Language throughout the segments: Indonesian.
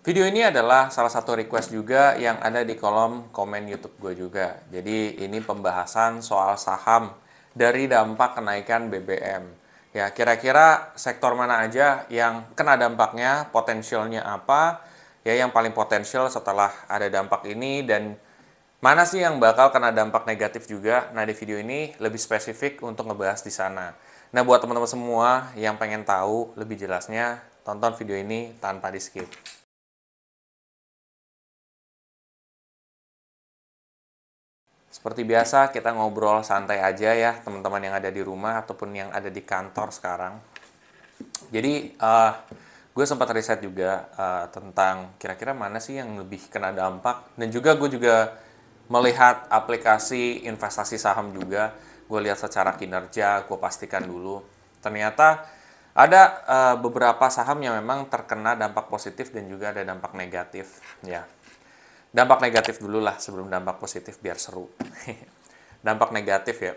Video ini adalah salah satu request juga yang ada di kolom komen YouTube gue juga. Jadi ini pembahasan soal saham dari dampak kenaikan BBM. Ya, kira-kira sektor mana aja yang kena dampaknya, potensialnya apa, ya yang paling potensial setelah ada dampak ini, dan mana sih yang bakal kena dampak negatif juga. Nah, di video ini lebih spesifik untuk ngebahas di sana. Nah, buat teman-teman semua yang pengen tahu lebih jelasnya, tonton video ini tanpa di-skip. Seperti biasa, kita ngobrol santai aja ya, teman-teman yang ada di rumah ataupun yang ada di kantor sekarang. Jadi, gue sempat riset juga tentang kira-kira mana sih yang lebih kena dampak. Dan juga gue juga melihat aplikasi investasi saham juga. Gue lihat secara kinerja, gue pastikan dulu. Ternyata ada beberapa saham yang memang terkena dampak positif dan juga ada dampak negatif. Ya, dampak negatif dulu lah sebelum dampak positif biar seru. Dampak negatif ya.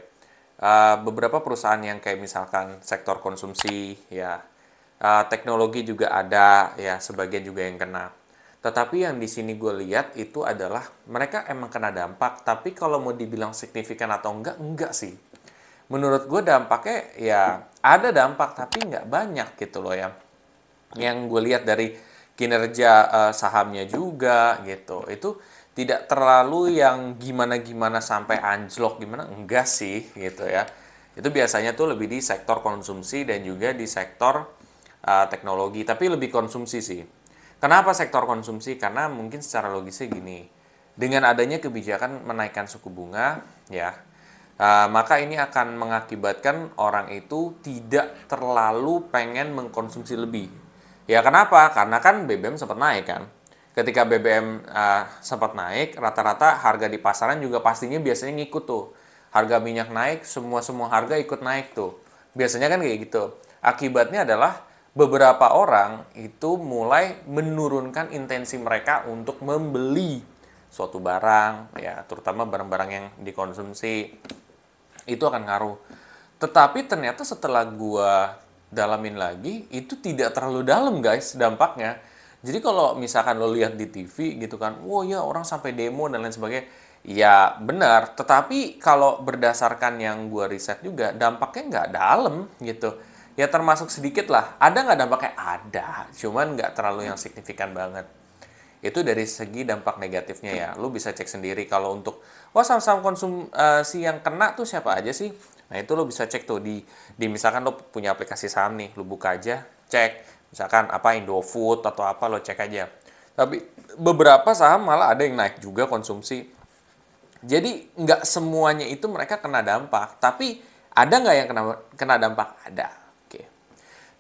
Beberapa perusahaan yang kayak misalkan sektor konsumsi ya, teknologi juga ada ya, sebagian juga yang kena. Tetapi yang di sini gue lihat itu adalah mereka emang kena dampak, tapi kalau mau dibilang signifikan atau enggak sih. Menurut gue dampaknya ya ada dampak tapi nggak banyak gitu loh ya. Yang gue lihat dari kinerja sahamnya juga gitu, itu tidak terlalu yang gimana-gimana sampai anjlok gimana, enggak sih gitu ya. Itu biasanya tuh lebih di sektor konsumsi dan juga di sektor teknologi, tapi lebih konsumsi sih. Kenapa sektor konsumsi? Karena mungkin secara logisnya gini, dengan adanya kebijakan menaikkan suku bunga ya, maka ini akan mengakibatkan orang itu tidak terlalu pengen mengkonsumsi lebih. Ya kenapa? Karena kan BBM sempat naik kan. Ketika BBM sempat naik, rata-rata harga di pasaran juga pastinya biasanya ngikut tuh. Harga minyak naik, semua harga ikut naik tuh. Biasanya kan kayak gitu. Akibatnya adalah beberapa orang itu mulai menurunkan intensi mereka untuk membeli suatu barang, ya terutama barang-barang yang dikonsumsi, itu akan ngaruh. Tetapi ternyata setelah gua dalamin lagi, itu tidak terlalu dalam guys dampaknya. Jadi kalau misalkan lo lihat di TV gitu kan, wow ya orang sampai demo dan lain sebagainya, ya benar. Tetapi kalau berdasarkan yang gua riset juga, dampaknya nggak dalam gitu. Ya termasuk sedikit lah. Ada nggak dampaknya? Ada. Cuman nggak terlalu yang signifikan banget. Itu dari segi dampak negatifnya ya. Lu bisa cek sendiri kalau untuk wah saham-saham konsumsi yang kena tuh siapa aja sih. Nah, itu lo bisa cek tuh di misalkan lo punya aplikasi saham nih, lo buka aja, cek. Misalkan apa Indofood atau apa lo cek aja. Tapi beberapa saham malah ada yang naik juga konsumsi. Jadi nggak semuanya itu mereka kena dampak, tapi ada nggak yang kena dampak? Ada. Oke.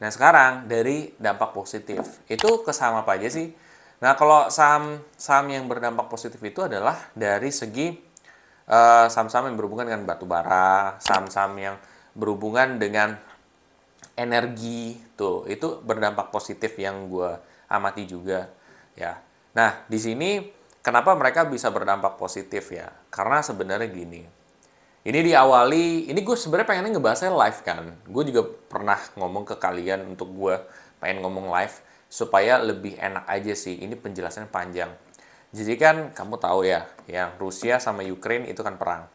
Nah, sekarang dari dampak positif, itu ke saham apa aja sih? Nah, kalau saham yang berdampak positif itu adalah dari segi saham-saham yang berhubungan dengan batu bara, saham-saham yang berhubungan dengan energi, tuh itu berdampak positif yang gue amati juga ya. Nah, di sini kenapa mereka bisa berdampak positif ya? Karena sebenarnya gini, ini diawali, ini gue sebenarnya pengennya ngebahasnya live kan. Gue juga pernah ngomong ke kalian untuk gue pengen ngomong live supaya lebih enak aja sih. Ini penjelasannya panjang. Jadi kan kamu tahu ya, yang Rusia sama Ukraine itu kan perang.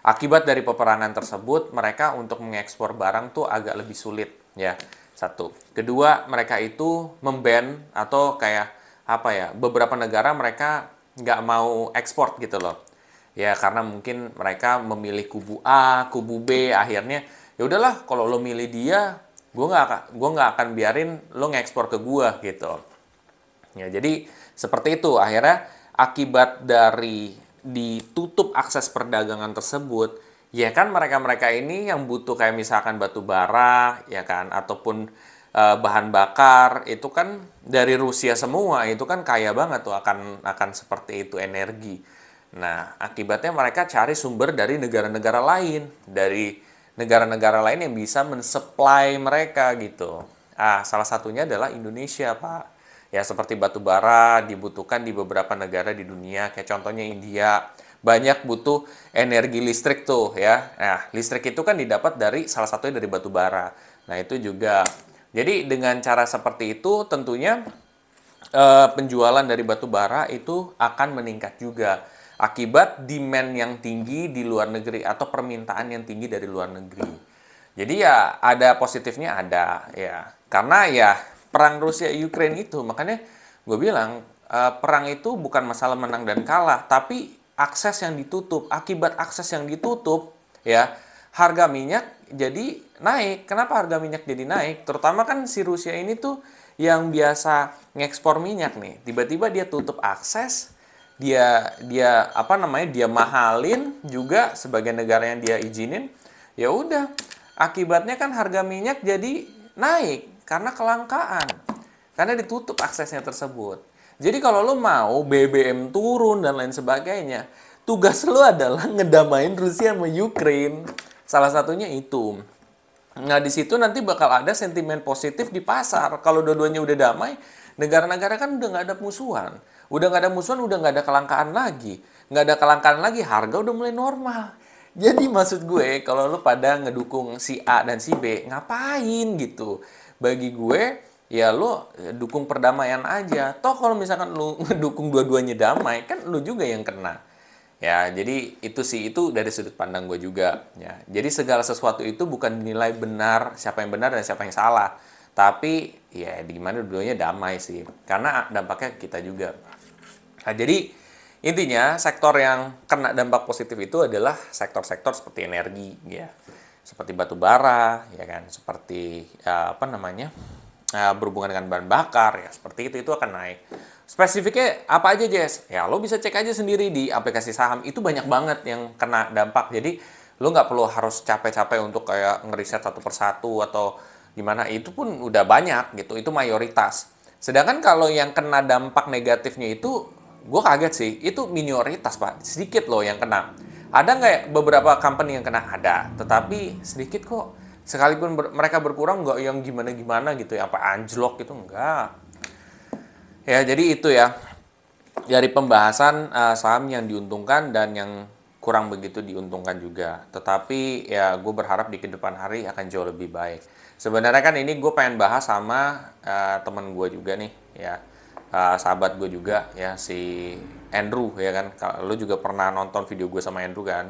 Akibat dari peperangan tersebut, mereka untuk mengekspor barang tuh agak lebih sulit ya. Satu. Kedua, mereka itu memban atau kayak apa ya, beberapa negara mereka nggak mau ekspor gitu loh. Ya karena mungkin mereka memilih kubu A, kubu B, akhirnya ya udahlah kalau lo milih dia, gue nggak akan biarin lo ngekspor ke gue gitu. Ya, jadi seperti itu. Akhirnya akibat dari ditutup akses perdagangan tersebut, ya kan mereka-mereka ini yang butuh kayak misalkan batu bara, ya kan, ataupun bahan bakar itu kan dari Rusia semua, itu kan kaya banget tuh akan seperti itu energi. Nah, akibatnya mereka cari sumber dari negara-negara lain, dari negara-negara lain yang bisa mensuplai mereka gitu. Salah satunya adalah Indonesia, Pak. Ya, seperti batu bara dibutuhkan di beberapa negara di dunia, kayak contohnya India. Banyak butuh energi listrik tuh ya. Nah, listrik itu kan didapat dari salah satunya dari batu bara. Nah, itu juga. Jadi dengan cara seperti itu tentunya penjualan dari batu bara itu akan meningkat juga akibat demand yang tinggi di luar negeri atau permintaan yang tinggi dari luar negeri. Jadi ya ada positifnya ada ya. Karena ya perang Rusia Ukraine itu makanya gue bilang perang itu bukan masalah menang dan kalah, tapi akses yang ditutup. Akibat akses yang ditutup ya harga minyak jadi naik. Kenapa harga minyak jadi naik? Terutama kan si Rusia ini tuh yang biasa ngekspor minyak nih, tiba-tiba dia tutup akses, dia dia apa namanya dia mahalin juga sebagai negara yang dia izinin, ya udah akibatnya kan harga minyak jadi naik karena kelangkaan, karena ditutup aksesnya tersebut. Jadi kalau lo mau BBM turun dan lain sebagainya, tugas lo adalah ngedamain Rusia sama Ukraine. Salah satunya itu. Nah, di situ nanti bakal ada sentimen positif di pasar. Kalau dua-duanya udah damai, negara-negara kan udah nggak ada musuhan. Udah nggak ada musuhan, udah nggak ada kelangkaan lagi. Nggak ada kelangkaan lagi, harga udah mulai normal. Jadi maksud gue, kalau lu pada ngedukung si A dan si B, ngapain gitu? Bagi gue, ya lu dukung perdamaian aja. Toh kalau misalkan lu ngedukung dua-duanya damai, kan lu juga yang kena. Ya, jadi itu sih, itu dari sudut pandang gue juga. Ya, jadi segala sesuatu itu bukan dinilai benar, siapa yang benar dan siapa yang salah. Tapi ya di gimana dua-duanya damai sih. Karena dampaknya kita juga. Nah, jadi intinya sektor yang kena dampak positif itu adalah sektor-sektor seperti energi, ya, seperti batu bara, ya kan, seperti apa namanya berhubungan dengan bahan bakar, ya seperti itu akan naik. Spesifiknya apa aja, Jess? Ya, lo bisa cek aja sendiri di aplikasi saham. Itu banyak banget yang kena dampak. Jadi, lo nggak perlu harus capek-capek untuk kayak ngeriset satu persatu atau gimana. Itu pun udah banyak gitu. Itu mayoritas. Sedangkan kalau yang kena dampak negatifnya itu, gue kaget sih. Itu minoritas, Pak. Sedikit loh yang kena. Ada nggak beberapa company yang kena? Ada. Tetapi sedikit kok. Sekalipun mereka berkurang, nggak yang gimana-gimana gitu. Ya, apa anjlok gitu, enggak. Ya, jadi itu ya. Dari pembahasan saham yang diuntungkan dan yang kurang begitu diuntungkan juga. Tetapi ya gue berharap di kedepan hari akan jauh lebih baik. Sebenarnya kan ini gue pengen bahas sama teman gue juga nih ya. Sahabat gue juga ya, si Andrew ya kan. Lu juga pernah nonton video gue sama Andrew kan.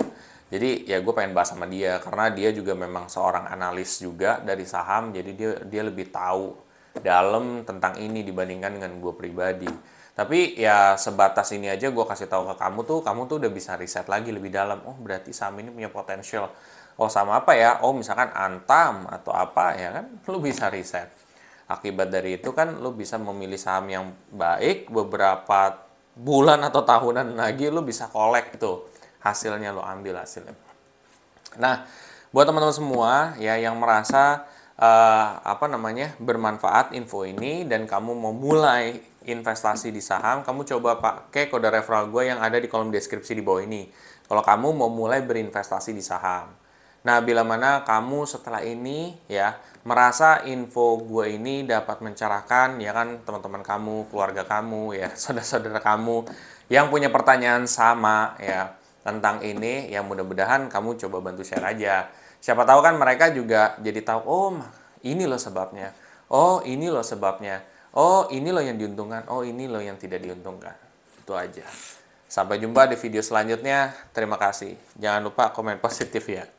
Jadi ya gue pengen bahas sama dia karena dia juga memang seorang analis juga dari saham. Jadi dia lebih tahu dalam tentang ini dibandingkan dengan gue pribadi. Tapi ya sebatas ini aja gue kasih tahu ke kamu tuh udah bisa riset lagi lebih dalam. Oh, berarti saham ini punya potensial. Oh, sama apa ya? Oh, misalkan Antam atau apa ya kan, lu bisa riset. Akibat dari itu kan lu bisa memilih saham yang baik, beberapa bulan atau tahunan lagi lu bisa kolek tuh hasilnya, lu ambil hasilnya. Nah, buat teman-teman semua ya yang merasa apa namanya bermanfaat info ini dan kamu mau mulai investasi di saham, kamu coba pakai kode referral gue yang ada di kolom deskripsi di bawah ini. Kalau kamu mau mulai berinvestasi di saham. Nah, bila mana kamu setelah ini ya merasa info gue ini dapat mencerahkan ya kan teman-teman kamu, keluarga kamu ya, saudara-saudara kamu yang punya pertanyaan sama ya tentang ini, ya mudah-mudahan kamu coba bantu share aja. Siapa tahu kan mereka juga jadi tahu, oh ini loh sebabnya, oh ini loh sebabnya, oh ini loh yang diuntungkan, oh ini loh yang tidak diuntungkan. Itu aja. Sampai jumpa di video selanjutnya. Terima kasih. Jangan lupa komen positif ya.